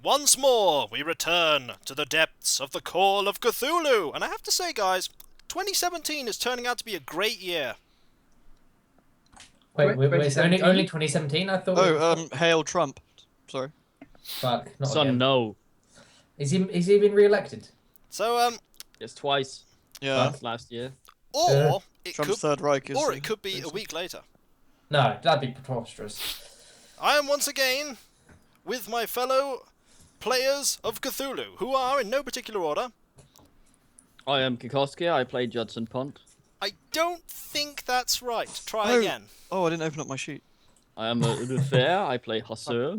Once more, we return to the depths of the call of Cthulhu. And I have to say, guys, 2017 is turning out to be a great year. Wait, it's only 2017? I thought. Hail Trump. Sorry. Fuck, not Son, again. no. Is he been re-elected? So, Yes, twice. Yeah. Last year. or it Trump's could, Third Reich is. or it could be a week later. No, that'd be preposterous. I am once again with my fellow players of Cthulhu, who are in no particular order. I am Kikoskia. I play Judson Pont. I don't think that's right. Try again. Oh, I didn't open up my sheet. I am Rufert. I play Husseur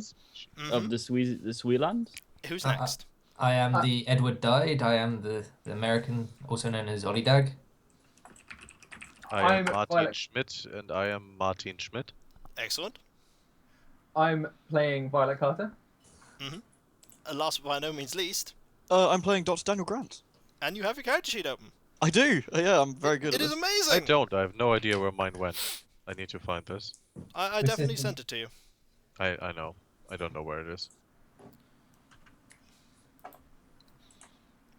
of the Sweeland. Who's next? I am the Edward Died. I am the American, also known as Olidag. I am Martin Violet. Schmidt, and I am Martin Schmidt. Excellent. I'm playing Violet Carter. And last but by no means least, I'm playing Dr. Daniel Grant. and you have your character sheet open. I do. Yeah, I'm very good It at is this. amazing. I don't. I have no idea where mine went. I need to find this. I definitely sent it to you. I know. I don't know where it is.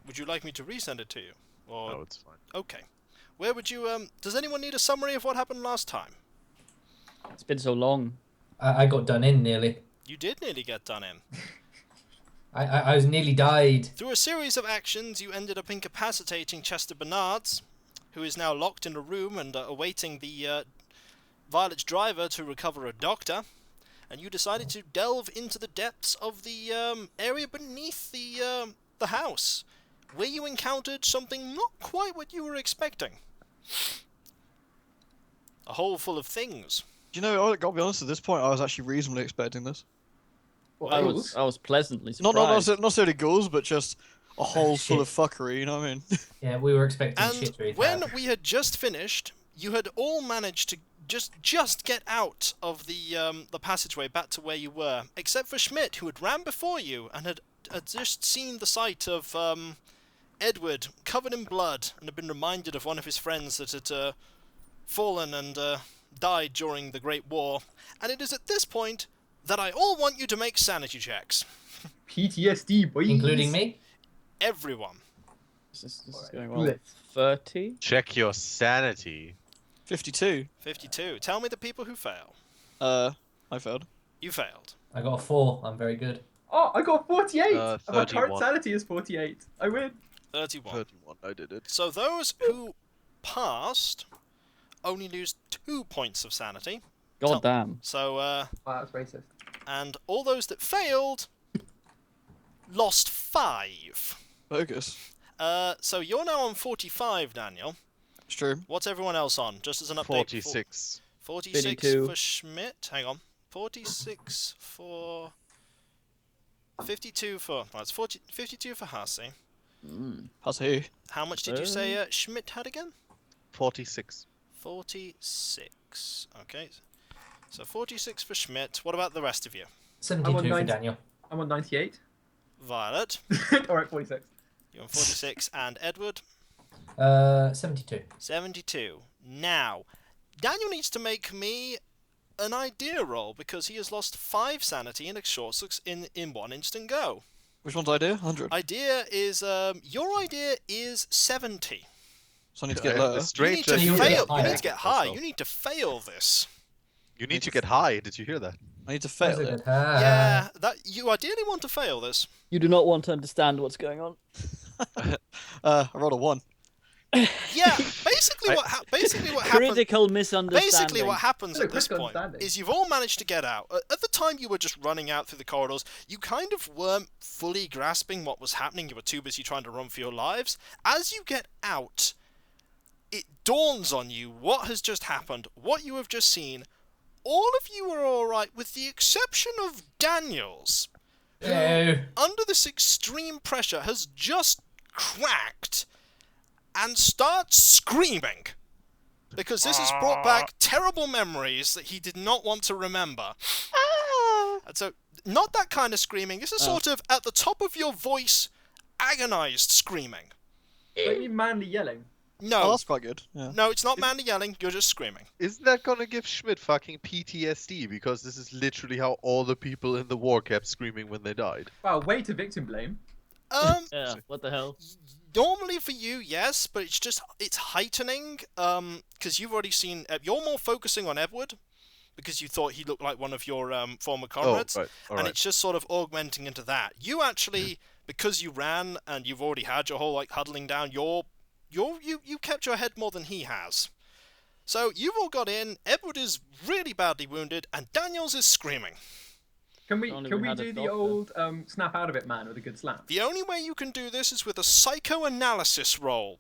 Would you like me to resend it to you? Or No, it's fine. okay. Where would you does anyone need a summary of what happened last time? It's been so long. I got done in nearly. You did nearly get done in. I was nearly died. Through a series of actions, you ended up incapacitating Chester Bernards, who is now locked in a room and awaiting the Violet's driver to recover a doctor. And you decided to delve into the depths of the area beneath the house, where you encountered something not quite what you were expecting. A hole full of things. You know, I gotta be honest. At this point, I was actually reasonably expecting this. I was pleasantly surprised. Not necessarily ghouls, but just a hole full of fuckery. You know what I mean? Yeah, we were expecting And shit really when bad. we had just finished, you had all managed to just get out of the passageway back to where you were, except for Schmidt, who had ran before you and had just seen the sight of Edward covered in blood and had been reminded of one of his friends that had fallen and died during the Great War. And it is at this point that I all want you to make sanity checks. PTSD, boys. Including me? Everyone. This is going well. Let's- 30. Check your sanity. 52. 52. Tell me the people who fail. I failed. You failed. I got a 4. I'm very good. Oh, I got 48! Uh, And my current 31. sanity is 48. I win. 31. 31. I did it. So those who passed only lose 2 points of sanity. God damn. So, Wow, that's racist. and all those that failed lost 5. Bogus. So you're now on 45, Daniel. It's true. What's everyone else on? Just as an update. 46. 46 52. for Schmidt. Hang on. 46 for... 52 for... Well, it's 52 for Hasse. How's he? How much did you say Schmidt had again? 46. 46. Okay. So 46 for Schmidt. What about the rest of you? 72 for 90. Daniel. I'm on 98. Violet, Alright, 46. you're on 46, and Edward, 72. 72. Now, Daniel needs to make me an idea roll because he has lost 5 sanity in a short in one instant go. Which one's idea? 100. Idea is your idea is 70. So I need to get Yeah, lower. the You strange need to You fail. get You higher. need to get high. Also. You need to fail this. You need to get high. Did you hear that? I need to That's fail a it. good. Yeah, that you ideally want to fail this. You do not want to understand what's going on. I rolled a 1. Yeah, basically what happens. Critical misunderstanding. Basically, what happens No, at this critical point understanding. is you've all managed to get out. At the time you were just running out through the corridors, you kind of weren't fully grasping what was happening. You were too busy trying to run for your lives. As you get out, it dawns on you what has just happened, what you have just seen. All of you are alright, with the exception of Daniels, who, No. under this extreme pressure, has just cracked and starts screaming. Because this has brought back terrible memories that he did not want to remember. And so, not that kind of screaming. This is sort of at the top of your voice, agonized screaming. Don't you manly yelling? Oh, No, that's quite good. Yeah. no, it's not Mandy yelling. You're just screaming. Isn't that gonna give Schmidt fucking PTSD? Because this is literally how all the people in the war kept screaming when they died. Wow, way to victim blame. Yeah, what the hell? Normally for you, yes, but it's heightening. Because you've already seen. You're more focusing on Edward, because you thought he looked like one of your former comrades. Oh, right. All And right. it's just sort of augmenting into that. You actually, because you ran and you've already had your whole like huddling down, you kept your head more than he has. So you've all got in. Edward is really badly wounded, and Daniels is screaming. Can we Only can we we had a do the doctor. old snap out of it man with a good slap? The only way you can do this is with a psychoanalysis roll.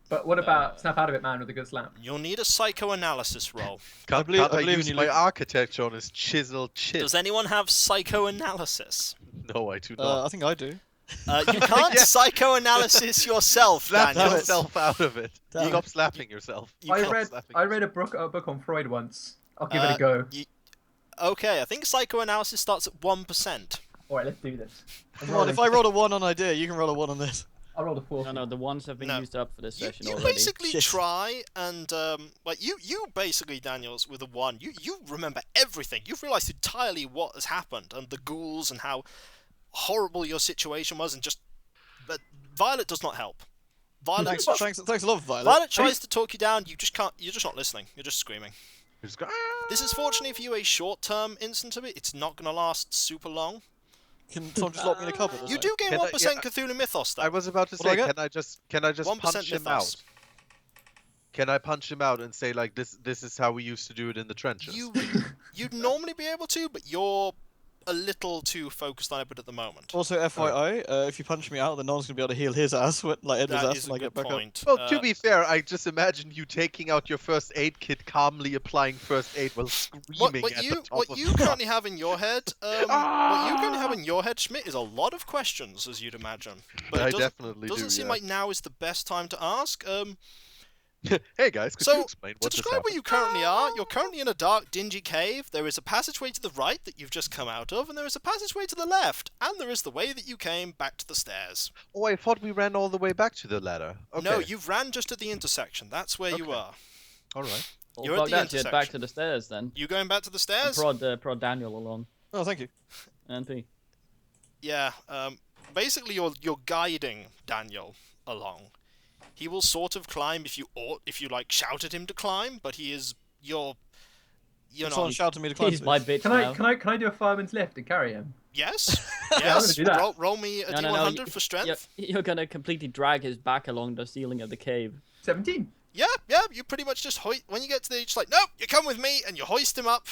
But what about snap out of it man with a good slap? You'll need a psychoanalysis roll. Can't believe- can't I I believe in use you, my Luke. architecture on his chiseled chin? Does anyone have psychoanalysis? No, I do not. I think I do. You can't Yeah. psychoanalysis yourself, Slap Daniel. yourself out of it. Damn. Stop slapping yourself. You I can't read slapping I read a book on Freud once. I'll give it Uh, a go. Okay, I think psychoanalysis starts at 1%. All right, let's do this. I'm Come on, if I rolling. rolled a 1 on idea, you can roll a 1 on this. I rolled a 4. No, the ones have been No. used up for this You, session you already. basically Shit. try and like you basically, Daniels, with a 1, you remember everything. You've realised entirely what has happened and the ghouls and how horrible your situation was, and but Violet does not help. Violet Thanks a lot, Violet. Violet tries to talk you down. You just can't. You're just not listening. You're just screaming. You just go, This is fortunately for you a short-term instance of it. It's not going to last super long. Can someone just lock me in a cupboard? or You something? do gain Can I- 1% yeah, Cthulhu Mythos, though. I was about to What do I say, get? can I just 1% punch him mythos. out? Can I punch him out and say like this is how we used to do it in the trenches? You'd normally be able to, but you're a little too focused on it at the moment. Also, FYI, if you punch me out, then no one's gonna be able to heal his ass, like Edward's That ass, is when a I get good back point. Well, to be fair, I just imagine you taking out your first aid kit, calmly applying first aid while screaming What at you the top what of you currently have in your head, what you currently have in your head, Schmidt, is a lot of questions, as you'd imagine. But I it definitely doesn't do. seem Yeah. like now is the best time to ask. Hey guys, could So, you explain To what just describe where happened? you currently are, you're currently in a dark, dingy cave. There is a passageway to the right that you've just come out of, and there is a passageway to the left, and there is the way that you came back to the stairs. Oh, I thought we ran all the way back to the ladder. Okay. No, you've ran just at the intersection. That's where you Okay. are. All right. Well, You're at fuck the that shit, back intersection. to the stairs then. You going back to the And stairs? prod Daniel along. Oh, thank you. NP. Yeah. Basically, you're guiding Daniel along. He will sort of climb if you like shout at him to climb, but you're Someone not. shouted at me to climb. He's to my this. bitch now. Can I do a fireman's lift and carry him? Yes. I'm Yes. gonna do that. Roll me a No, D100 you- for strength. You're gonna completely drag his back along the ceiling of the cave. 17. Yeah. You pretty much just when you get to the edge, like, no, you come with me, and you hoist him up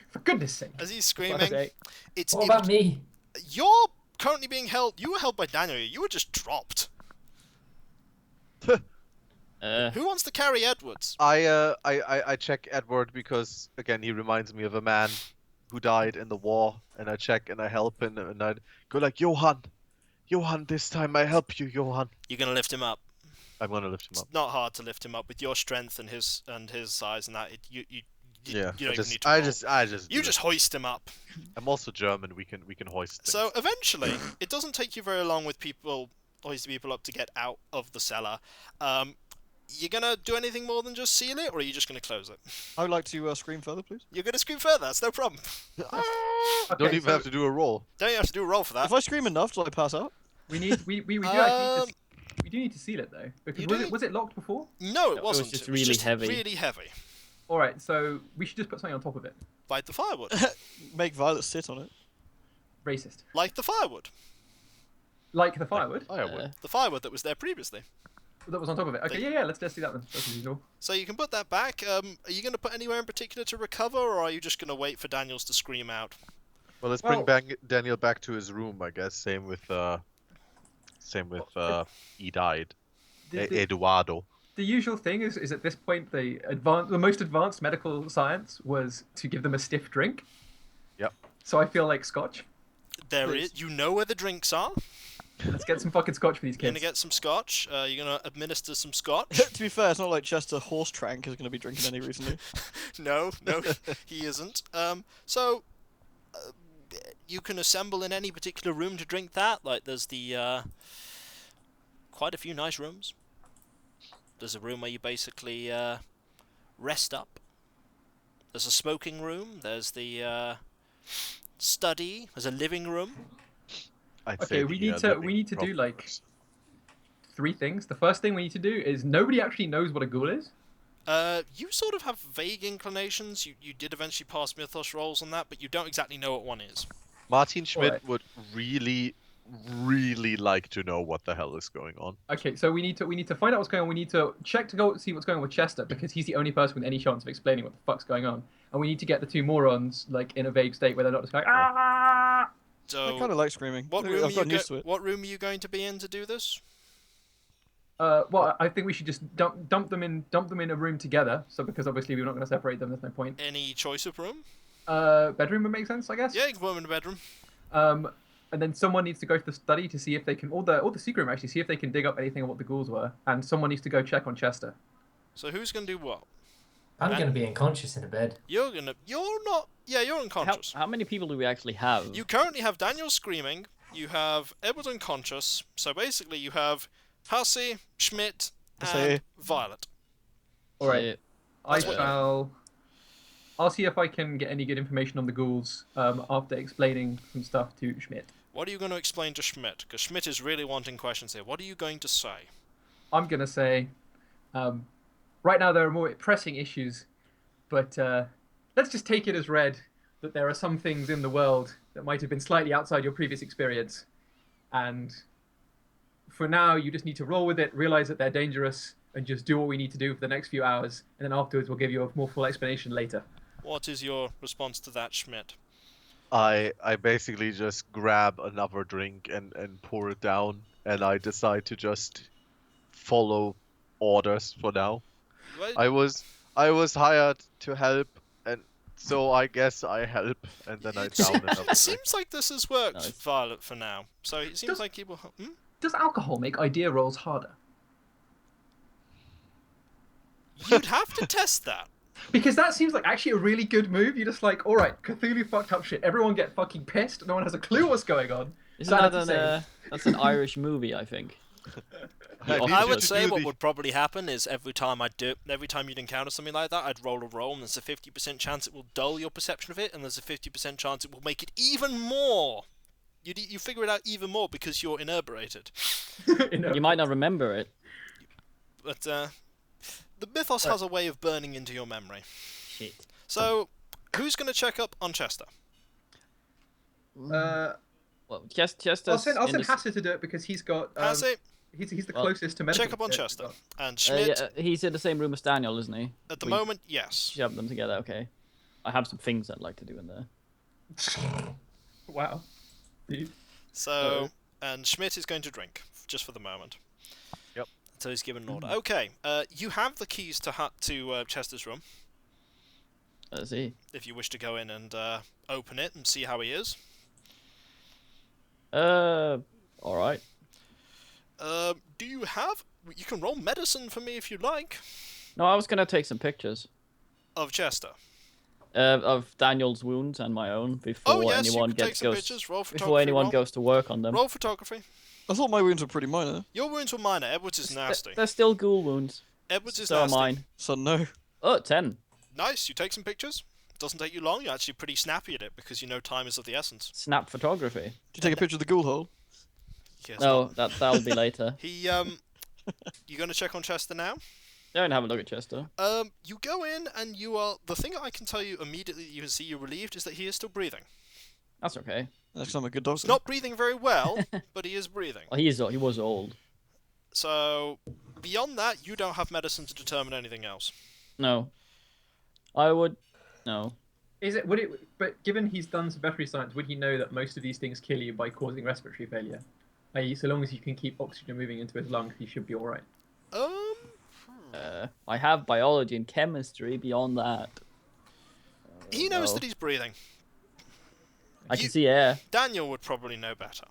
For goodness sake. as he's Fuck's screaming. sake. It's What about me? You're currently being held. You were held by Daniel. You were just dropped. Who wants to carry Edwards? I check Edward because again he reminds me of a man who died in the war, and I check and I help him, and I go like, Johan, this time I help you, Johan. You're gonna lift him up. I'm gonna lift him It's up. not hard to lift him up with your strength and his size and that. Yeah. You don't even need to I roll. just. You do just it. hoist him up. I'm also German. We can hoist. Things. So eventually, it doesn't take you very long with hoisting people up to get out of the cellar. You gonna do anything more than just seal it, or are you just gonna close it? I would like to scream further, please. You're gonna scream further. That's no problem. Don't Okay, even so have to do a roll. Don't you have to do a roll for that? If I scream enough, do I pass out? we do actually need to, Um, we do need to seal it though. Because you was do it, was it locked before? No, It it was wasn't. just It was really just heavy. Really heavy. All right, so we should just put something on top of it. Like the firewood. Make Violet sit on it. Racist. Like the firewood. Like the firewood Firewood. The firewood that was there previously. that was on top of it. Okay, yeah, let's just do that then. That's as usual. So you can put that back. Are you going to put anywhere in particular to recover, or are you just going to wait for Daniels to scream out? Well, let's bring Daniel back to his room, I guess. Same with he died. Eduardo. The usual thing is at this point the most advanced medical science was to give them a stiff drink. Yep. So I feel like scotch. There Please. is. You know where the drinks are. Let's get some fucking scotch for these You're going kids. to get some scotch. You're going to administer some scotch. To be fair, it's not like Chester Horse Trank is going to be drinking any recently. No, he isn't. So you can assemble in any particular room to drink that. Like there's the quite a few nice rooms. There's a room where you basically rest up. There's a smoking room. There's the study. There's a living room. I'd Okay, say we the, need to living do probably like works. 3 things. The first thing we need to do is nobody actually knows what a ghoul is. You sort of have vague inclinations. You did eventually pass mythos rolls on that, but you don't exactly know what one is. Martin Schmidt Alright. would really like to know what the hell is going on. Okay, so we need to find out what's going on. We need to check to go see what's going on with Chester because he's the only person with any chance of explaining what the fuck's going on. And we need to get the 2 morons like in a vague state where they're not just going ah. So I kind of like screaming. what I've room, gotten used to it. what room are you going to be in to do this? Well, I think we should just dump them in a room together. So because obviously we're not going to separate them, there's no point. Any choice of room? Bedroom would make sense, I guess. Yeah, you can put them in the bedroom. And then someone needs to go to the study to see if they can, or the secret room actually, see if they can dig up anything on what the ghouls were. And someone needs to go check on Chester. So who's going to do what? I'm going to be unconscious in a bed. You're not. Yeah, you're unconscious. How many people do we actually have? You currently have Daniel screaming. You have Edward unconscious. So basically, you have Hussey, Schmidt, and Say- Violet. All right. That's I'll see if I can get any good information on the ghouls after explaining some stuff to Schmidt. What are you going to explain to Schmidt? Because Schmidt is really wanting questions here. What are you going to say? I'm gonna say, right now there are more pressing issues, but let's just take it as read that there are some things in the world that might have been slightly outside your previous experience, and for now you just need to roll with it, realize that they're dangerous, and just do what we need to do for the next few hours, and then afterwards we'll give you a more full explanation later. What is your response to that, Schmidt? I basically just grab another drink and pour it down, and I decide to just follow orders for now. Well, I was hired to help, and so I guess I help, and then I down another it drink. seems like this has worked, Nice. Violet, for now. So it seems Does- like people. Does alcohol make idea rolls harder? You'd have to test that. Because that seems like actually a really good move. You're just like, all right, Cthulhu fucked up shit. Everyone get fucking pissed. No one has a clue what's going on. Isn't that Sanity save. that's an Irish movie, I think. I I need I you would to say do what the- would probably happen is every time you'd encounter something like that, I'd roll a roll, and there's a 50% chance it will dull your perception of it, and there's a 50% chance it will make it even more. You figure it out even more because you're inebriated. You might not remember it. But the mythos has a way of burning into your memory. Shit. So, who's going to check up on Chester? Well, just I'll send Hasse to do it because he's got. Hasse, He's the Well, closest to medical. check up on care. Chester. And Schmidt, he's in the same room as Daniel, isn't he? at the we- moment, yes. Shove them together, okay. I have some things I'd like to do in there. Wow. Dude. So, and Schmidt is going to drink, just for the moment. Yep. Until he's given an order. Okay, you have the keys to Chester's room, Let's see. if you wish to go in and open it and see how he is. Alright. Do you have... You can roll medicine for me if you like, No, I was gonna take some pictures of Chester. of Daniel's wounds and my own before Oh, yes, you anyone can take gets some goes pictures. Roll photography. before anyone roll. goes to work on them. Roll photography. I thought my wounds were pretty minor. Your wounds were minor. Edwards is nasty. They're still ghoul wounds. Edwards is So are nasty. mine. So no. Oh, 10. Nice. You take some pictures. Doesn't take you long. You're actually pretty snappy at it because you know time is of the essence. Snap photography. Did you take a picture of the ghoul hole? Yes, No, that'll be later. He You gonna check on Chester now? Don't have a look at Chester. You go in and you are. The thing I can tell you immediately, you can see you're relieved, is that he is still breathing. That's okay. That's 'cause I'm a good doctor. He's not breathing very well, but he is breathing. Well, he was old. So beyond that, you don't have medicine to determine anything else. No. I would. No. But given he's done some veterinary science, would he know that most of these things kill you by causing respiratory failure? i.e., so long as you can keep oxygen moving into his lungs, he should be all right. I have biology and chemistry beyond that. He knows no. that he's breathing. I can see air. Daniel would probably know better.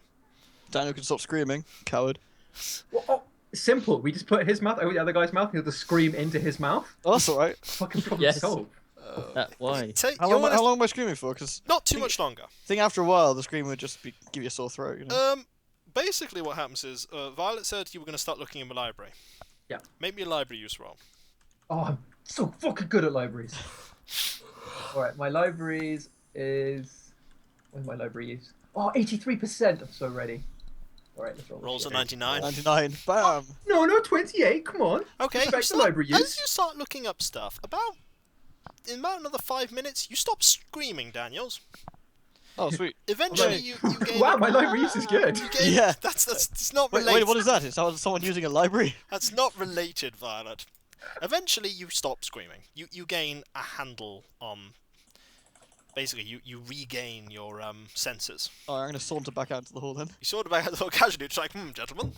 Daniel can stop screaming. Coward. Well, simple. We just put his mouth over the other guy's mouth. He'll just scream into his mouth. Oh, that's alright. Fucking problem Yes. solved. Why? How long am I screaming for? Because Not too much longer. I think after a while the scream would just give you a sore throat. You know? Basically what happens is, Violet said you were going to start looking in the library. Make me a library use roll. Oh, I'm so fucking good at libraries. Alright, my libraries is... Where's my library use? Oh, 83%! I'm so ready. Alright, let's roll this Rolls shit. a 99. 99. Bam. No, 28, come on. Okay, Respect you the start, library as use. you start looking up stuff, in about another 5 minutes, you stop screaming, Daniels. Oh, sweet. Eventually, you gain. Wow, my library use is good. You gain, Yeah. That's it's not Wait, related. what is that? Is that someone using a library? That's not related, Violet. Eventually, you stop screaming. You gain a handle on. Basically, you regain your senses. Oh, I'm gonna saunter back out into the hall then. You sort of back a little casually, it's like, gentlemen.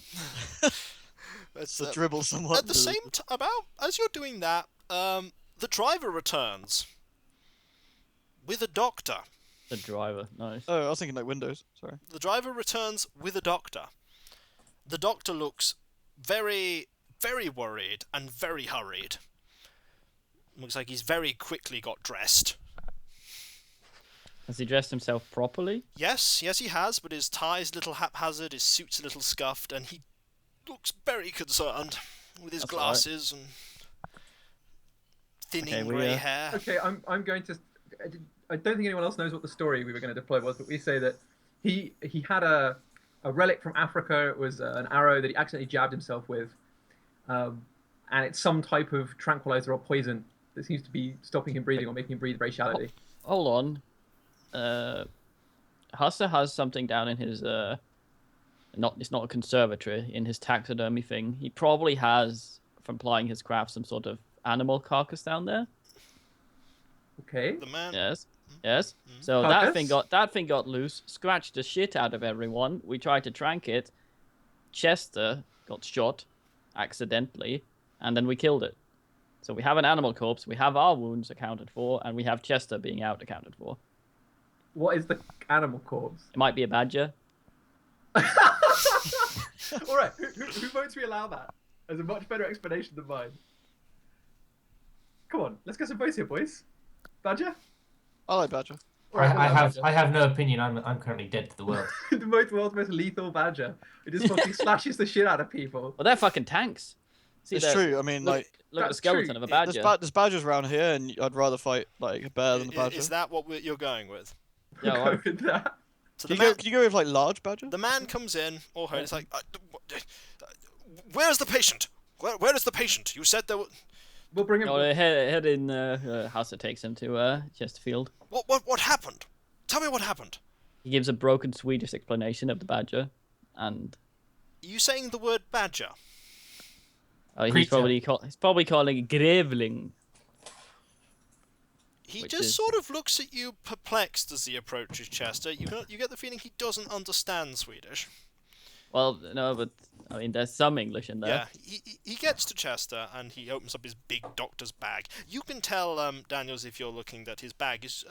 It's, To dribble somewhat. at the same time, as you're doing that, the driver returns with a doctor. The driver, nice. Oh, I was thinking like Windows. Sorry. The driver returns with a doctor. The doctor looks very, very worried and very hurried. Looks like he's very quickly got dressed. Has he dressed himself properly? Yes, he has, but his tie's a little haphazard, his suit's a little scuffed, and he looks very concerned with his That's all right. glasses and thinning Okay, grey hair. Okay, I'm going to... I don't think anyone else knows what the story we were going to deploy was, but we say that he had a relic from Africa. It was an arrow that he accidentally jabbed himself with. And it's some type of tranquilizer or poison that seems to be stopping him breathing or making him breathe very shallowly. Hold on. Hussa has something down in his it's not a conservatory, in his taxidermy thing. He probably has, from plying his craft, some sort of animal carcass down there. Okay. The man. Yes. So Carcass? that thing got loose, scratched the shit out of everyone. We tried to trank it. Chester got shot accidentally, and then we killed it. So we have an animal corpse, we have our wounds accounted for, and we have Chester being out accounted for. What is the animal corpse? It might be a badger. All right, who votes we allow that? As a much better explanation than mine. Come on, let's get some votes here, boys. Badger? I like Badger. All right, I have no opinion. I'm currently dead to the world. the world's most lethal badger. It just fucking slashes the shit out of people. Well, they're fucking tanks. See, It's they're- true. I mean, Look, like, look at the That's skeleton true. of a badger. there's badgers around here, and I'd rather fight like a bear than a badger. Is that what you're going with? Yeah, We'll well, go with that. So Can the you, man, can you go with like large badger? the man comes in, all hurt. It's like, where's the patient? Where is the patient? You said there were. We'll bring him. no, head in. Hussa takes him to Chesterfield. What happened? Tell me what happened. He gives a broken Swedish explanation of the badger, and Are you saying the word badger? he's Creature. probably calling it grevling. He Which just is- sort of looks at you perplexed as he approaches Chester. You get the feeling he doesn't understand Swedish. Well, no, but I mean, there's some English in there. Yeah, he gets to Chester and he opens up his big doctor's bag. You can tell, Daniels, if you're looking, that his bag is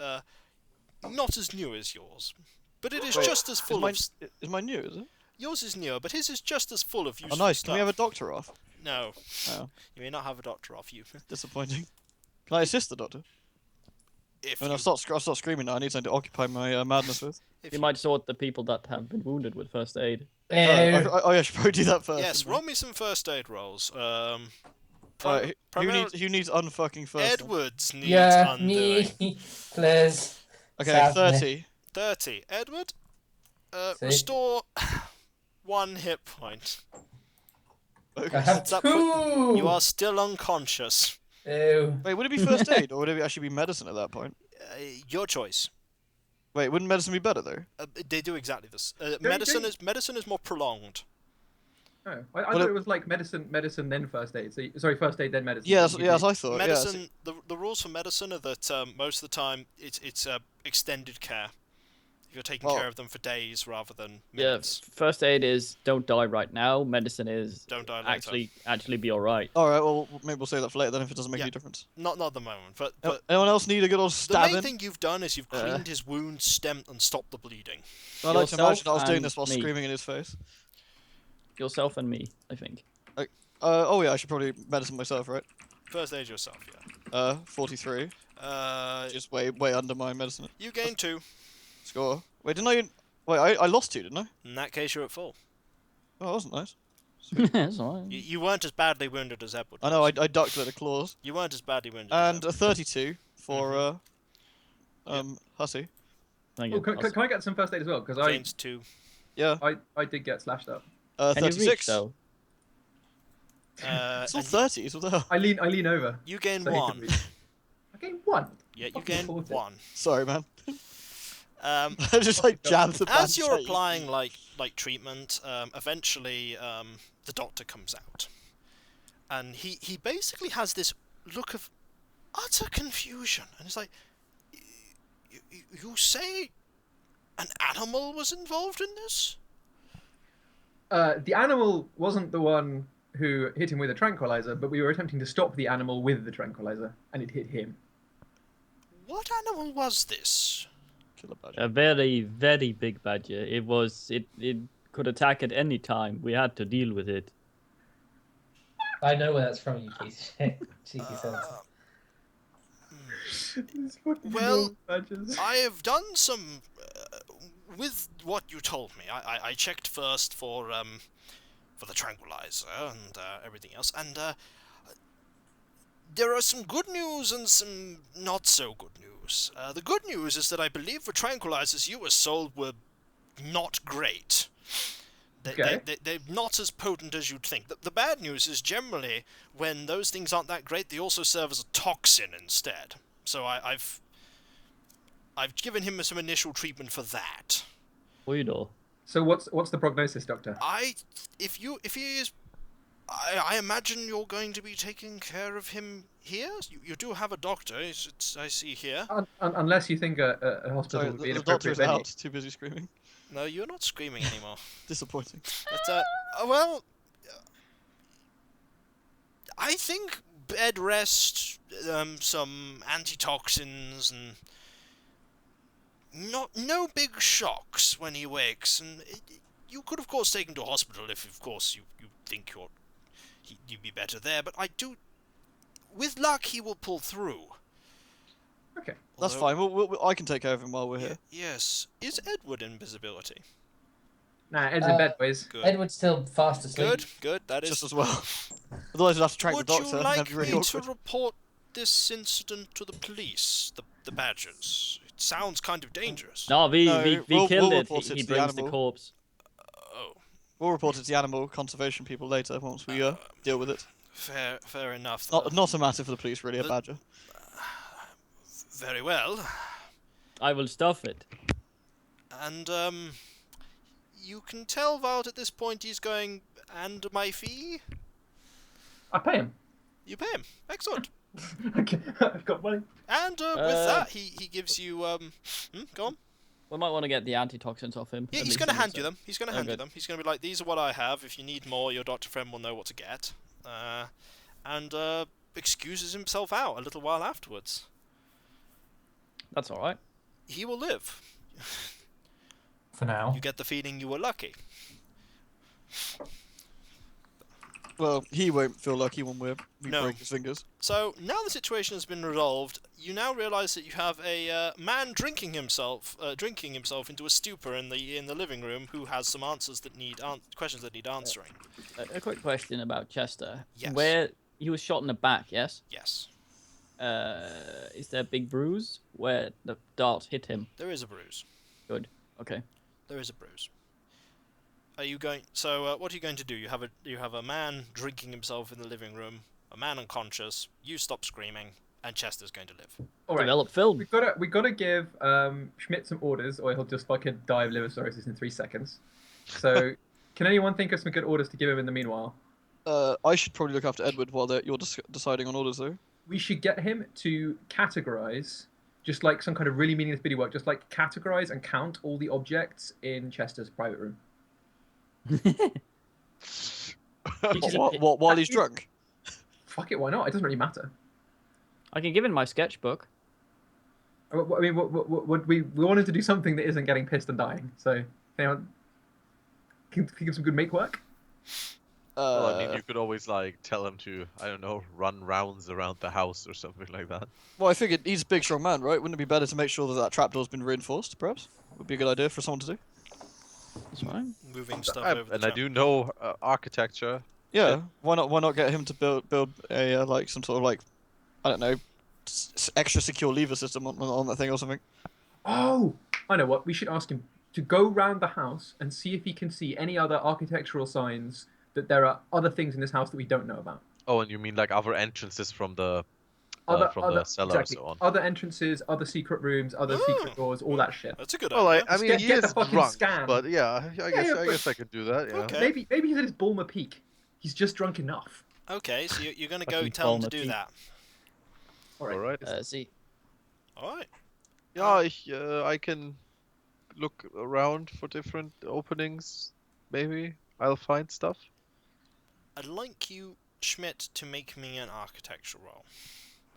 not as new as yours, but it is Wait, just as full of. Is mine new? Is it? Yours is newer, but his is just as full of Oh, useful nice. stuff. Can we have a doctor off? No, Oh, you may not have a doctor off you. disappointing. Can I assist the doctor? If I mean, you, I'll start screaming now. I need something to occupy my madness with. if You might sort the people that have been wounded with first aid. Oh, I should probably do that first. Yes, shouldn't I? roll me some first aid rolls. Alright, who Primar- needs unfucking first? then? Edwards needs Yeah, undoing. me, please. Okay, Sadly. 30. 30. Edward, See? restore 1 hit point. I have That two. You are still unconscious. Ew. Wait, would it be first aid or would it actually be medicine at that point? Your choice. Wait, wouldn't medicine be better though? They do exactly this. Don't- Medicine is more prolonged. Oh, I Well, thought it- it was like medicine, then first aid. So, sorry, first aid, then medicine. Yeah, You that's do- I thought. Medicine. The rules for medicine are that most of the time it's extended care. You're taking Well- care of them for days rather than Yeah, minutes. first aid is don't die right now. Medicine is Don't die later. actually be all right. Yeah. All right. Well, maybe we'll save that for later then if it doesn't make Yeah. any difference. Not at the moment, but Anyone else need a good old the stabbing? main thing you've done is you've Uh. cleaned his wounds, stemmed, and stopped the bleeding. I like to Yourself imagine I was doing and this while me. screaming in his face. Yourself and me, I think. Oh yeah, I should probably medicine myself, right? First aid yourself, yeah. 43. Uh, Just way under my medicine you gain 2. score. Wait, didn't I? Wait, I lost 2, didn't I? In that case, you're at full. Oh, that wasn't nice. That's all right. You weren't as badly wounded as Edward. I know, was. I ducked with the claws. You weren't as badly wounded. And as a 32 for, Yep. Hussy. Thank Oh, you. can I get some first aid as well? Because James 2. Yeah. I did get slashed up. Can you reach 36. though? It's all And 30s, what the hell? I lean over. you gain so he can 1. reach. I gained 1. Yeah, you Fucking gain thought it. 1. Sorry, man. Um, I just like jabbed the as bandage you're at you. applying like treatment, eventually the doctor comes out, and he basically has this look of utter confusion, and it's like, you say an animal was involved in this? The animal wasn't the one who hit him with a tranquilizer, but we were attempting to stop the animal with the tranquilizer, and it hit him. What animal was this? Killer badger. A very, very big badger. It was. It could attack at any time. We had to deal with it. I know where that's from, you piece of shit. Cheeky son. These fucking Well, little badgers. I have done some with what you told me. I checked first for the tranquilizer and everything else, and there are some good news and some not so good news. The good news is that I believe the tranquilizers you were sold were not great. Okay. They're not as potent as you'd think. The bad news is generally when those things aren't that great, they also serve as a toxin instead. So I've given him some initial treatment for that. Weirdo. So what's the prognosis, Doctor? If he is, I imagine you're going to be taking care of him here. You do have a doctor, I see here. Unless you think a hospital Sorry, would be an the doctor appropriate is venue. out, too busy screaming. No, you're not screaming anymore. Disappointing. But well, I think bed rest, some antitoxins, and no big shocks when he wakes. And you could, of course, take him to a hospital if, of course, you think you'd be better there. But I do, with luck, he will pull through. Okay. That's Although- fine. I can take care of him while we're here. Yes. Is Edward invisibility? Nah, Ed's in bed, boys. Good. Edward's still fast asleep. Good. That is. Just as well. Otherwise, we'd have to track Would the doctor. you and like that'd be really me to awkward. report this incident to the police, the badgers? It sounds kind of dangerous. No, we we'll killed it. report it He to the brings the animal. corpse. Oh, We'll report it to the animal conservation people later once we deal with it. fair enough. Not a matter for the police, really. A The- badger. Very well. I will stuff it. And you can tell Valt at this point he's going, and my fee? I pay him. You pay him. Excellent. Okay, I've got money. And with that, he gives you go on. We might want to get the antitoxins off him. Yeah, at he's least going to in hand this you set. them. He's going to Oh, hand you good. them. He's going to be like, these are what I have. If you need more, your doctor friend will know what to get. And excuses himself out a little while afterwards. That's all right. He will live. For now. You get the feeling you were lucky. Well, he won't feel lucky when we No. break his fingers. So now the situation has been resolved. You now realise that you have a man drinking himself into a stupor in the living room, who has some answers that need questions that need answering. A quick question about Chester. Yes. Where he was shot in the back, yes? Yes, Is there a big bruise where the dart hit him? there is a bruise. Good. Okay. There is a bruise. Are you going? So what are you going to do? You have a man drinking himself in the living room, a man unconscious. You stop screaming, and Chester's going to live. All right. Develop film. We gotta give Schmidt some orders, or he'll just fucking die of liver cirrhosis in 3 seconds. So, can anyone think of some good orders to give him in the meanwhile? I should probably look after Edward while you're deciding on orders, though. We should get him to categorize, just like some kind of really meaningless biddy work, just like categorize and count all the objects in Chester's private room. What, while he's drunk? Fuck it, why not? It doesn't really matter. I can give him my sketchbook. I mean, we wanted to do something that isn't getting pissed and dying. So, anyone can think of some good make work? Well, I mean, you could always like tell him to, I don't know, run rounds around the house or something like that. Well, I figured he's a big, strong man, right? Wouldn't it be better to make sure that trapdoor's been reinforced, perhaps? Would be a good idea for someone to do. That's fine. moving stuff over the And I jump. do know architecture. Yeah, why not get him to build a like some sort of like, I don't know, extra secure lever system on that thing or something. Oh, I know what. We should ask him to go round the house and see if he can see any other architectural signs that there are other things in this house that we don't know about. Oh, and you mean like other entrances from the Other cellar exactly. and so on. Other entrances, other secret rooms, other secret doors, all that shit. That's a good Well, idea. I mean, Get- he get the is fucking drunk, scan. but yeah, I guess but- I can do that. Yeah. Okay. Maybe he's at his Bulmer peak. He's just drunk enough. Okay, so you're going to go Fucking tell him to Palmer do Peak. that. All right. All right. See. All right. Yeah, I can look around for different openings. Maybe I'll find stuff. I'd like you, Schmidt, to make me an architecture roll.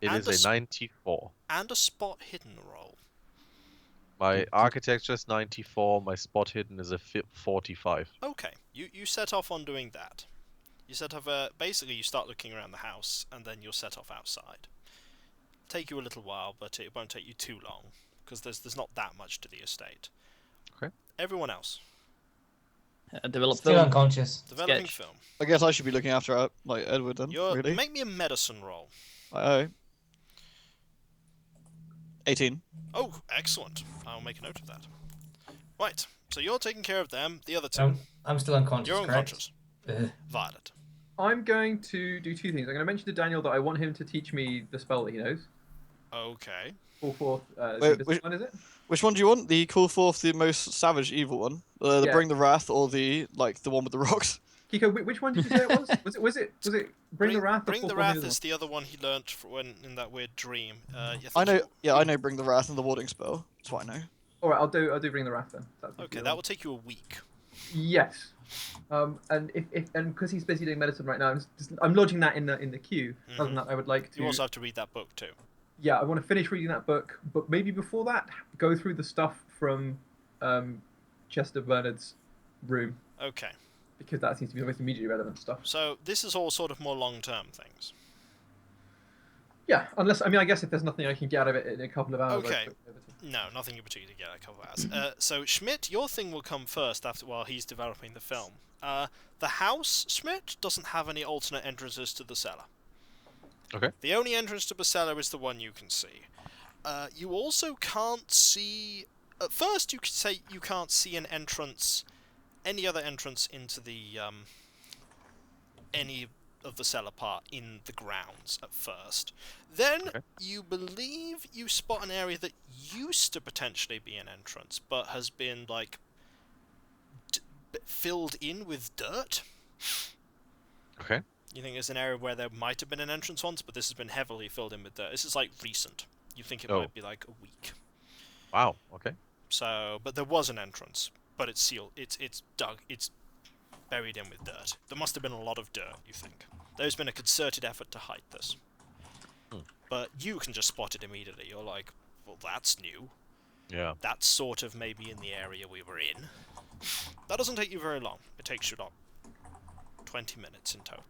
It And is a 94. And a spot hidden roll. My architecture is 94. My spot hidden is a 45. Okay, you set off on doing that. You set off, basically you start looking around the house, and then you'll set off outside. Take you a little while, but it won't take you too long, because there's not that much to the estate. Okay. Everyone else, Develop Still film. unconscious. developing Sketch. film. I guess I should be looking after like Edward then. Really? Make me a medicine roll. Aye. 18. Oh, excellent. I'll make a note of that. Right, so you're taking care of them, the other two. I'm still unconscious. You're correct? unconscious. Ugh. Violet. I'm going to do two things. I'm going to mention to Daniel that I want him to teach me the spell that he knows. Okay. Full forth. Wait, This one, is it? Which one do you want? The call forth the most savage evil one? The Yeah. bring the wrath or the one with the rocks? Kiko, which one did you say it was? Was it Bring the Wrath? or Bring Full the Forth Wrath Evil? is the other one he learnt when in that weird dream. I know. Yeah, I know. Bring the wrath and the warding spell. That's what I know. All right, I'll do Bring the Wrath then. That's Okay, that will take you a week. Yes. And if because he's busy doing medicine right now, I'm lodging that in the queue. Other than that, I would like to. You also have to read that book too. Yeah, I want to finish reading that book, but maybe before that, go through the stuff from Chester Bernard's room, Okay. because that seems to be the most immediately relevant stuff. So this is all sort of more long-term things. Yeah, unless I guess if there's nothing I can get out of it in a couple of hours. I'd Okay. switch over to- No, nothing in particular to get a couple of hours. So Schmidt, your thing will come first while he's developing the film. The house, Schmidt, doesn't have any alternate entrances to the cellar. Okay. The only entrance to the cellar is the one you can see. You also can't see. At first, you could say you can't see an entrance, any other entrance into the any of the cellar part in the grounds at first. Then Okay. you believe you spot an area that used to potentially be an entrance, but has been like filled in with dirt. Okay. You think there's an area where there might have been an entrance once, but this has been heavily filled in with dirt. This is like recent. You think it Oh. might be like a week. Wow. Okay. So, but there was an entrance, but it's sealed. It's dug. It's buried in with dirt. There must have been a lot of dirt. You think there's been a concerted effort to hide this, but you can just spot it immediately. You're like, well, that's new. Yeah. That's sort of maybe in the area we were in. That doesn't take you very long. It takes you about 20 minutes in total.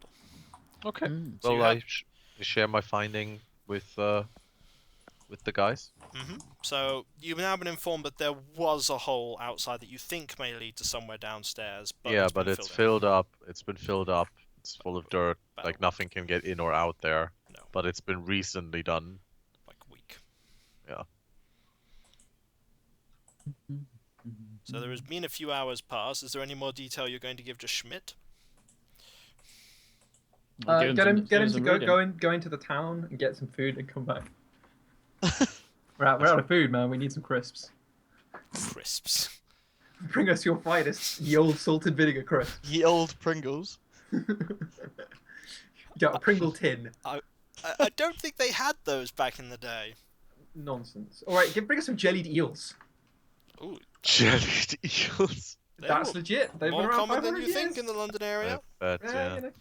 Okay. So you Well, have- I share my finding with the guys. So you've now been informed that there was a hole outside that you think may lead to somewhere downstairs. But Yeah, it's but been it's in. filled up. It's been filled up. It's full of dirt. About Like a nothing can get in or out there. No. But it's been recently done. like a week. Yeah. So there has been a few hours past. Is there any more detail you're going to give to Schmidt? Get him to go into the town and get some food and come back. We're out of food, man. We need some crisps. Crisps. Bring us your finest, the old salted vinegar crisp. Ye old Pringles. Got a Pringle tin. I don't think they had those back in the day. Nonsense. All right, bring us some jellied eels. Ooh, Jellied eels. That's were legit. They've more been around common than 500 you think years. in the London area. But Yeah, you know.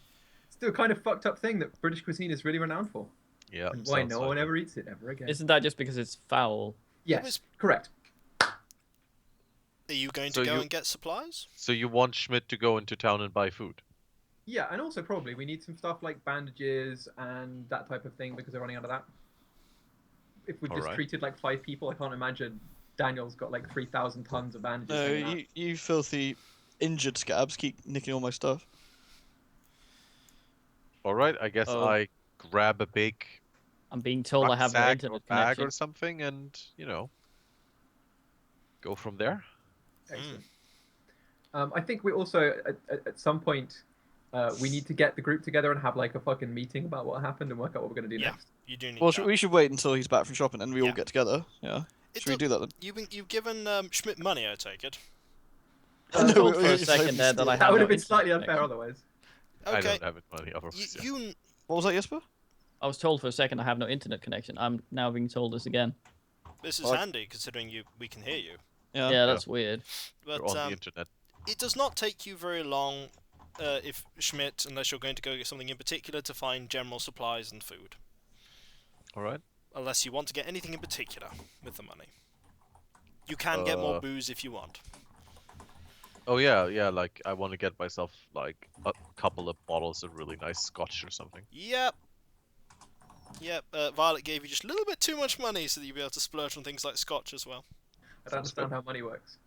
Still a kind of fucked up thing that British cuisine is really renowned for. yeah. And why sounds no like one it. ever eats it ever again. Isn't that just because it's foul? Yes, was- correct. Are you going So to go you- and get supplies? So you want Schmidt to go into town and buy food? Yeah, and also probably we need some stuff like bandages and that type of thing because they're running out of that. If we're just Alright. treated like 5 people, I can't imagine Daniel's got like 3,000 tons of bandages. No, hanging out. you filthy injured scabs keep nicking all my stuff. All right, I guess Oh. I grab a big I'm being told I have no rucksack or internet bag connection. or something, and go from there. Excellent. I think we also at some point we need to get the group together and have like a fucking meeting about what happened and work out what we're gonna do Yeah. next. You do need Well, that. we should wait until he's back from shopping and we all Yeah. get together. Yeah. It Should we do- do that then? You've given Schmidt money, I take it. I was No, told we- for a we just hope second there he's that I still- That have would no have been internet slightly unfair connection. otherwise. I Okay. don't have it money, otherwise. yeah. You What was that, Jesper? I was told for a second I have no internet connection. I'm now being told this again. This is Well, handy considering we can hear you. Yeah. Yeah, that's weird. But You're on the internet. it does not take you very long, if Schmidt, unless you're going to go get something in particular, to find general supplies and food. All right. Unless you want to get anything in particular with the money. You can get more booze if you want. Oh yeah. Like I want to get myself like a couple of bottles of really nice scotch or something. Yep. Violet gave you just a little bit too much money so that you'd be able to splurge on things like scotch as well. I don't understand how money works.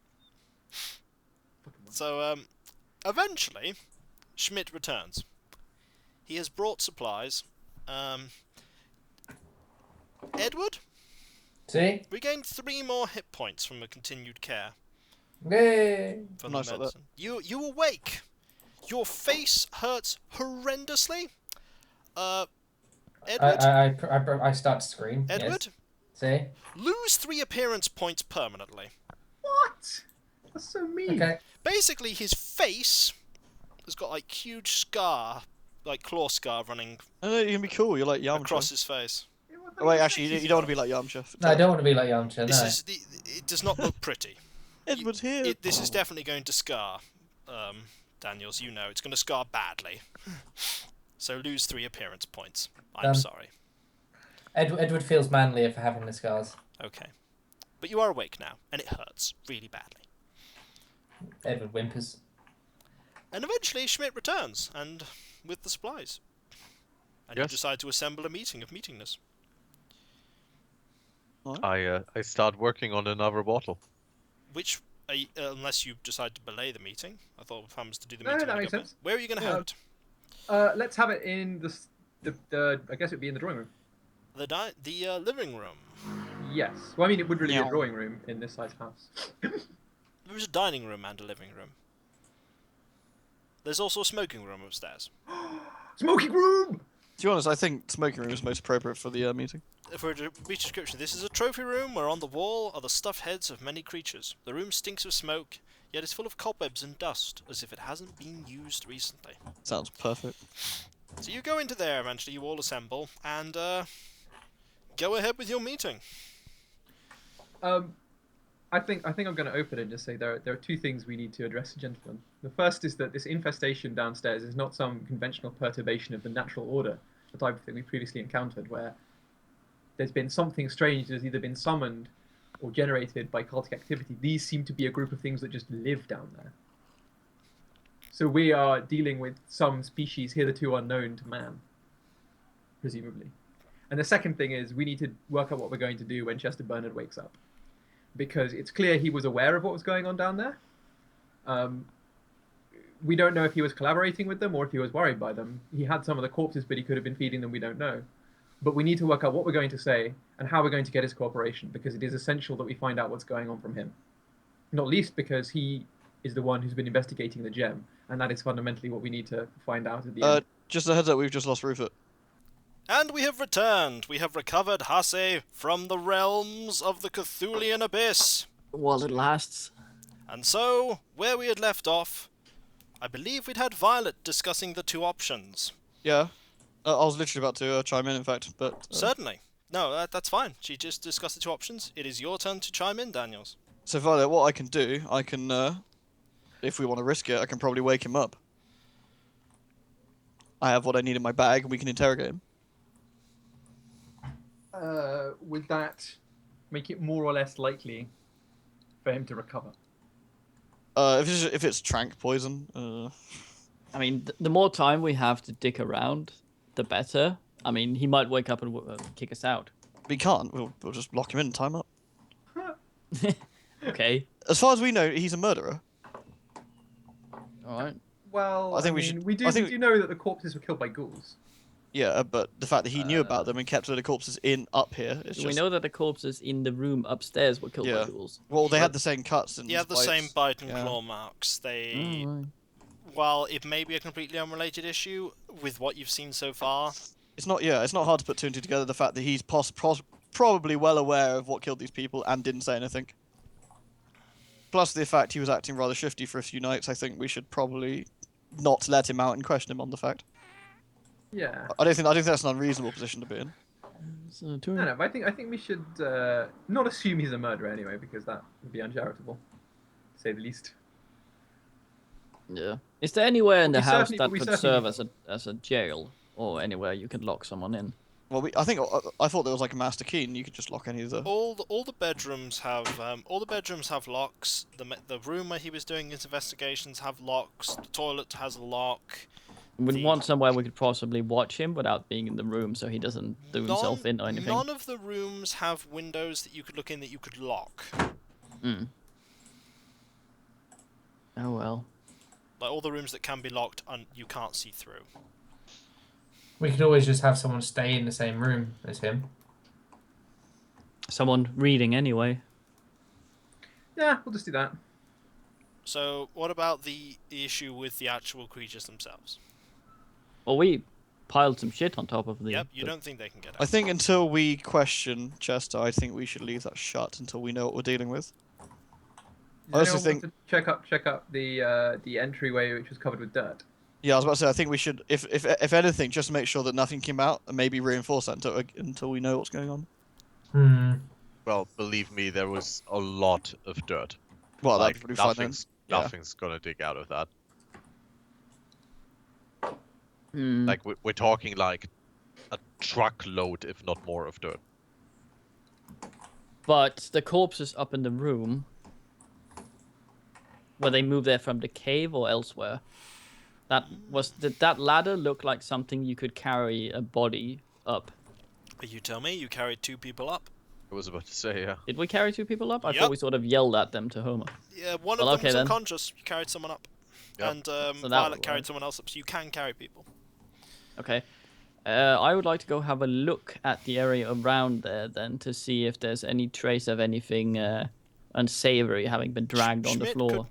So, eventually, Schmidt returns. He has brought supplies. Edward See? regained 3 more hit points from a continued care Yay! from Nice the like that. medicine. You awake. Your face hurts horrendously. Edward, I start to scream. Edward, Yes. See? lose 3 appearance points permanently. What? That's so mean. Okay. Basically, his face has got like huge scar, like claw scar running No, you can be cool. You're like Yamcha. across his face. Oh, wait, actually, you don't want to be like Yamcha. No, I don't want to be like Yamcha, This no. is it does not look pretty. Edward's here. This is definitely going to scar, Daniels. You know, it's going to scar badly. So lose 3 appearance points. I'm Done. sorry. Edward feels manlier for having the scars. Okay, but you are awake now, and it hurts really badly. Edward whimpers. And eventually, Schmidt returns, and with the supplies. And Yes. you decide to assemble a meeting of meetingness. I start working on another bottle. Which, unless you decide to belay the meeting, I thought the plan was to do the No, meeting. that when you makes got sense. there. Where are you going to Yeah. have it? Let's have it in the I guess it'd be in the drawing room. The living room. Yes. Well, I mean, it would really be a Meow. drawing room in this size house. There is a dining room and a living room. There's also a smoking room upstairs. Smoking room! To be honest, I think smoking room is most appropriate for the meeting. For a brief description, this is a trophy room where on the wall are the stuffed heads of many creatures. The room stinks of smoke, yet is full of cobwebs and dust, as if it hasn't been used recently. Sounds perfect. So you go into there eventually, you all assemble, and go ahead with your meeting. I think I'm going to open it and just say there are 2 things we need to address, gentlemen. The first is that this infestation downstairs is not some conventional perturbation of the natural order, the type of thing we previously encountered, where there's been something strange that has either been summoned or generated by cultic activity. These seem to be a group of things that just live down there. So we are dealing with some species hitherto unknown to man, presumably. And the second thing is we need to work out what we're going to do when Chester Bernard wakes up. Because it's clear he was aware of what was going on down there. We don't know if he was collaborating with them or if he was worried by them. He had some of the corpses, but he could have been feeding them, we don't know. But we need to work out what we're going to say and how we're going to get his cooperation, because it is essential that we find out what's going on from him. Not least because he is the one who's been investigating the gem, and that is fundamentally what we need to find out at the end. Just a heads up, we've just lost Rufert. And we have returned. We have recovered Hase from the realms of the Cthulian abyss. While it lasts. And so, where we had left off, I believe we'd had Violet discussing the 2 options. Yeah. I was literally about to chime in fact, but... Certainly. No, that's fine. She just discussed the 2 options. It is your turn to chime in, Daniels. So, Violet, what I can do, I can, if we want to risk it, I can probably wake him up. I have what I need in my bag, and we can interrogate him. Would that make it more or less likely for him to recover? If it's trank poison, I mean, the more time we have to dick around, the better. I mean, he might wake up and kick us out. we can't. We'll just lock him in and tie him up. Okay. As far as we know, he's a murderer. All right. Well, I think we mean, should- we do I think we do know that the corpses were killed by ghouls. Yeah, but the fact that he knew about them and kept the corpses up here is Do just... we know that the corpses in the room upstairs were killed by Yeah. ghouls? Well, they had the same cuts and You have the bites. same bite and Yeah. claw marks. They, Oh, right. while it may be a completely unrelated issue with what you've seen so far, It's not hard to put two and two together. The fact that he's probably well aware of what killed these people and didn't say anything. Plus the fact he was acting rather shifty for a few nights, I think we should probably not let him out and question him on the fact. Yeah. I don't think that's an unreasonable position to be in. So, two. No, but I think we should not assume he's a murderer anyway, because that would be uncharitable, to say the least. Yeah. Is there anywhere in But the we house certainly- that but we could certainly- serve as a jail or anywhere you could lock someone in? Well, I thought there was like a master key and you could just lock any of the... all the bedrooms have locks. The room where he was doing his investigations have locks. The toilet has a lock. We'd The- want somewhere we could possibly watch him without being in the room, so he doesn't do himself in or anything. None of the rooms have windows that you could look in that you could lock. Mm. Oh well. Like all the rooms that can be locked, you can't see through. We could always just have someone stay in the same room as him. Someone reading anyway. Yeah, we'll just do that. So, what about the issue with the actual creatures themselves? Well, we piled some shit on top of the. Yep, you the- don't think they can get out. I think until we question Chester, I think we should leave that shut until we know what we're dealing with. I Does also anyone want to check up the entryway, which was covered with dirt. Yeah, I was about to say, I think we should, if anything, just make sure that nothing came out and maybe reinforce that until we know what's going on. Hmm. Well, believe me, there was a lot of dirt. Well, Like, that'd be fine then. nothing's, Yeah. nothing's gonna dig out of that. Hmm. Like, we're talking like a truckload, if not more, of dirt. But the corpses up in the room, were they moved there from the cave or elsewhere? Did that ladder look like something you could carry a body up? You tell me, you carried 2 people up. I was about to say, yeah. Did we carry 2 people up? I Yep. thought we sort of yelled at them to Homer. Yeah, one Well, of them okay was then. unconscious. You carried someone up. Yep. And So that Violet would carried work. someone else up, so you can carry people. Okay. I would like to go have a look at the area around there then to see if there's any trace of anything unsavory having been dragged on the Schmidt floor.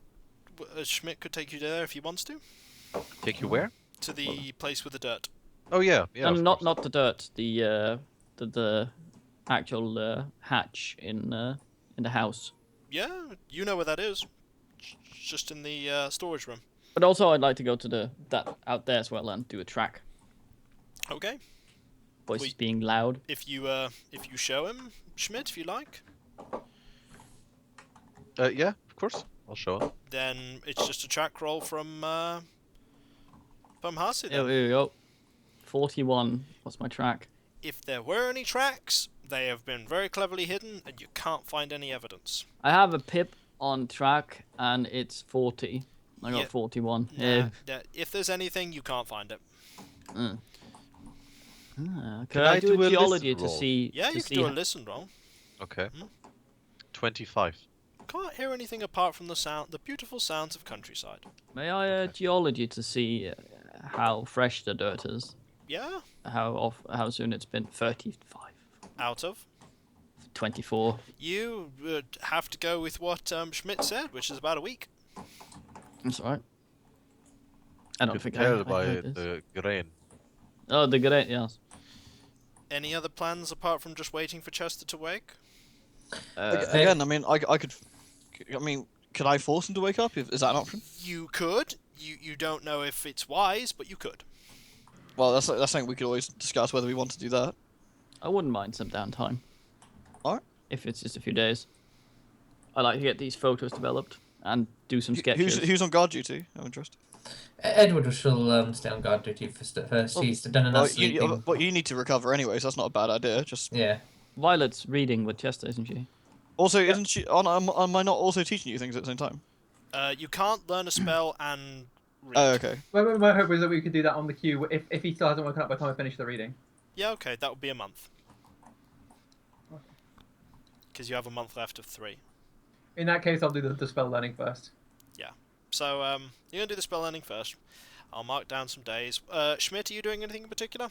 Schmidt could take you there if he wants to. Take you where? To the place with the dirt. Oh, yeah. Yeah. No, of not course. not the dirt. The actual hatch in the house. Yeah, you know where that is. It's just in the storage room. But also, I'd like to go to that out there as well and do a track. Okay. Voices We- being loud. If you show him, Schmidt, if you like, Yeah, of course. I'll show up. then it's just a track roll from Hasi Here then. we go. 41. What's my track? If there were any tracks, they have been very cleverly hidden, and you can't find any evidence. I have a pip on track and it's 40. I got Yeah. 41. If there's anything, you can't find it. Can I do do a a geology listen to roll? see? Yeah, to you see can do a listen roll. Okay. Hmm? 25. Can't hear anything apart from the beautiful sounds of countryside. May I geology to see how fresh the dirt is? Yeah, How soon it's been? 35. out of. 24. You would have to go with what Schmidt said, which is about a week. That's alright. I don't Could think tell I by heard this. the grain. Oh, the great, yes. Any other plans apart from just waiting for Chester to wake? Again, I mean, I could... I mean, could I force him to wake up? Is that an option? You could. You don't know if it's wise, but you could. Well, that's something we could always discuss whether we want to do that. I wouldn't mind some downtime. Alright. If it's just a few days. I like to get these photos developed and do some sketches. Who's on guard duty? I'm interested. Edward shall stay on guard duty first. Oh, He's done enough sleeping. You need to recover anyway, so that's not a bad idea. Just Yeah. Violet's reading with Chester, isn't she? also, isn't she? Am I not also teaching you things at the same time? You can't learn a spell and read. Oh, okay. My hope was that we could do that on the queue if he still hasn't woken up by the time I finish the reading. Yeah, okay, that would be a month. Because you have a month left of 3. In that case, I'll do the spell learning first. So you're gonna do the spell learning first. I'll mark down some days. Schmidt, are you doing anything in particular?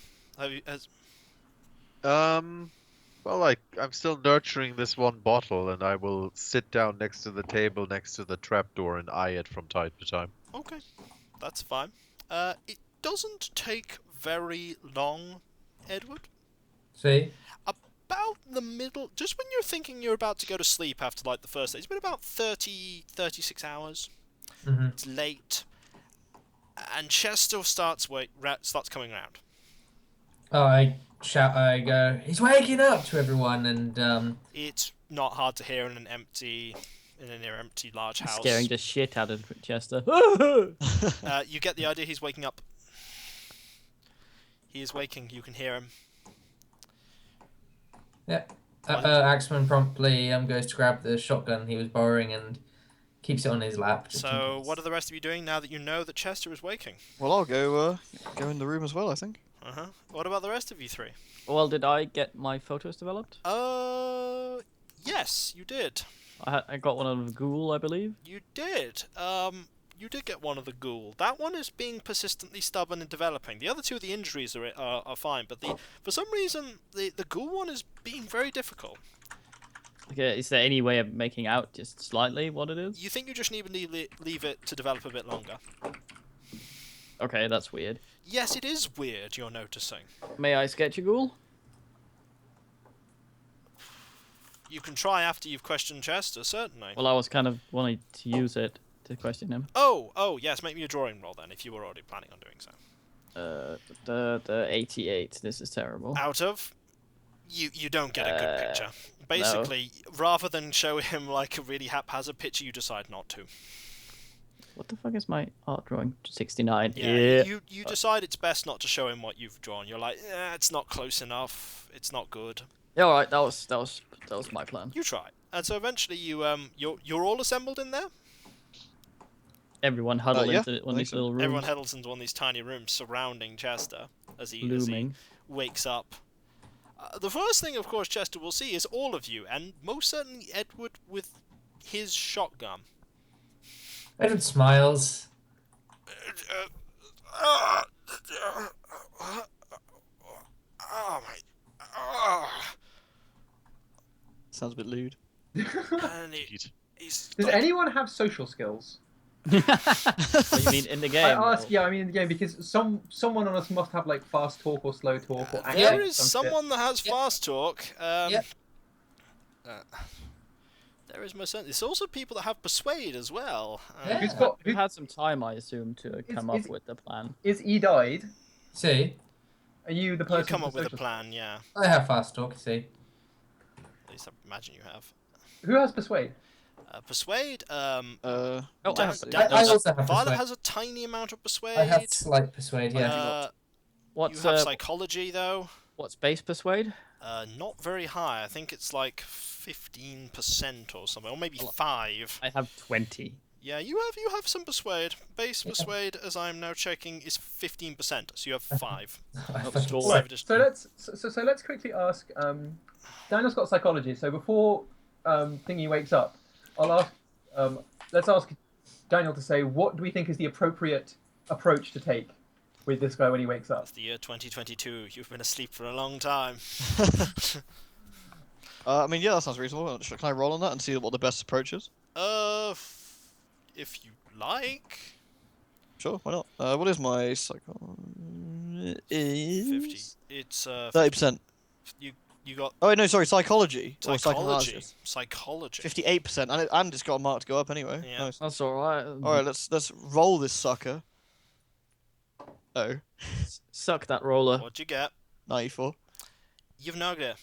Well, I'm still nurturing this one bottle, and I will sit down next to the table next to the trapdoor and eye it from time to time. Okay, that's fine. It doesn't take very long, Edward. See? About the middle, just when you're thinking you're about to go to sleep after like the first day, it's been about 36 hours. Mm-hmm. It's late, and Chester starts coming round. Oh, I shout, I go, he's waking up to everyone, and It's not hard to hear in an empty large house. Scaring the shit out of Chester. You get the idea he's waking up. He is waking. You can hear him. yeah. Axeman promptly goes to grab the shotgun he was borrowing and keeps it on his lap. just in So, case. what are the rest of you doing now that you know that Chester is waking? Well, I'll go in the room as well, I think. What about the rest of you three? Well, did I get my photos developed? Yes, you did. I got one of the ghoul, I believe. You did. You did get one of the ghoul. That one is being persistently stubborn and developing. The other two of the injuries are fine, but for some reason the ghoul one is being very difficult. Okay, is there any way of making out just slightly what it is? You think you just need to leave it to develop a bit longer? Okay, that's weird. Yes, it is weird. You're noticing. May I sketch a ghoul? You can try after you've questioned Chester, certainly. Well, I was kind of wanting to use it to question him. Oh, yes. Make me a drawing roll then, if you were already planning on doing so. The 88. This is terrible. Out of, you don't get a good picture. Basically, rather than show him like a really haphazard picture, you decide not to. What the fuck is my art drawing? 69. Yeah. You decide it's best not to show him what you've drawn. You're like, it's not close enough. It's not good. Yeah, all right. That was my plan. You try, and so eventually you're all assembled in there. Everyone huddle yeah, into one of I these think so. little rooms. Everyone huddles into one of these tiny rooms surrounding Chester as he Looming. wakes up. The first thing, of course, Chester will see is all of you, and most certainly Edward with his shotgun. Edward smiles. Oh my! Sounds a bit lewd. And he's Does anyone have social skills? What you mean in the game? I ask, yeah, I mean in the game because someone on us must have like fast talk or slow talk or accent. There is some shit. someone that has Yep. fast talk. Yep. There is most certainly. There's also people that have persuade as well. Yeah. Who's got? We had some time, I assume, to come up is- with the plan. Is E died? See? Are you the person? You come for up with a social- plan, yeah. I have fast talk, see? At least I imagine you have. Who has persuade? Persuade. Oh, I Dan- have. Dan- I also have Violet persuade. has a tiny amount of persuade. I have slight persuade, yeah. You What's have psychology though. what's base persuade? Not very high. I think it's like 15% or something, or maybe 5. I have 20. Yeah, you have some persuade. Base persuade, as I'm now checking, is 15%. So you have 5. I Oh, fucking- sure. Five So let's quickly ask. Daniel's got psychology, so before Thingy wakes up, I'll ask. Let's ask Daniel to say what do we think is the appropriate approach to take with this guy when he wakes up. It's the year 2022. You've been asleep for a long time. I mean, yeah, that sounds reasonable. Can I roll on that and see what the best approach is? If you like. Sure, why not? What is my psychology? 50. It's 30%. You got Oh no, sorry, psychology or psychology. psychoanalysis. Psychology. 58%, and it's got a mark to go up anyway. Yeah. Nice. That's alright. All right, let's roll this sucker. Oh, Suck that roller. What'd you get? 94. You've no idea.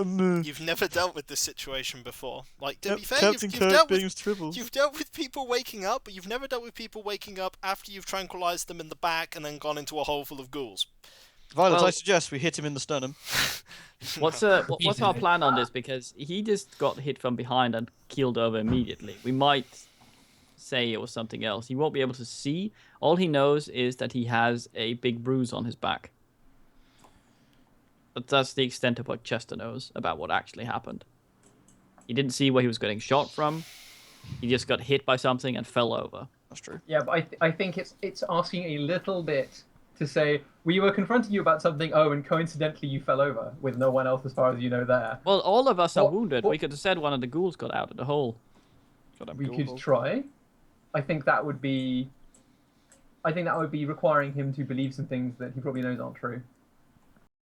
No. You've never dealt with this situation before. Like, to be fair, Captain you've Kirk dealt with Beams Tribbles. You've dealt with people waking up, but you've never dealt with people waking up after you've tranquilized them in the back and then gone into a hole full of ghouls. Violet, I Well- suggest we hit him in the sternum. What's our plan on this? Because he just got hit from behind and keeled over immediately. We might say it was something else. He won't be able to see. All he knows is that he has a big bruise on his back. But that's the extent of what Chester knows about what actually happened. He didn't see where he was getting shot from. He just got hit by something and fell over. That's true. Yeah, but I think it's asking a little bit to say we were confronting you about something. Oh, and coincidentally you fell over with no one else, as far as you know, there. Well, all of us are wounded. what- We could have said one of the ghouls got out of the hole. We could try. I think that would be requiring him to believe some things that he probably knows aren't true.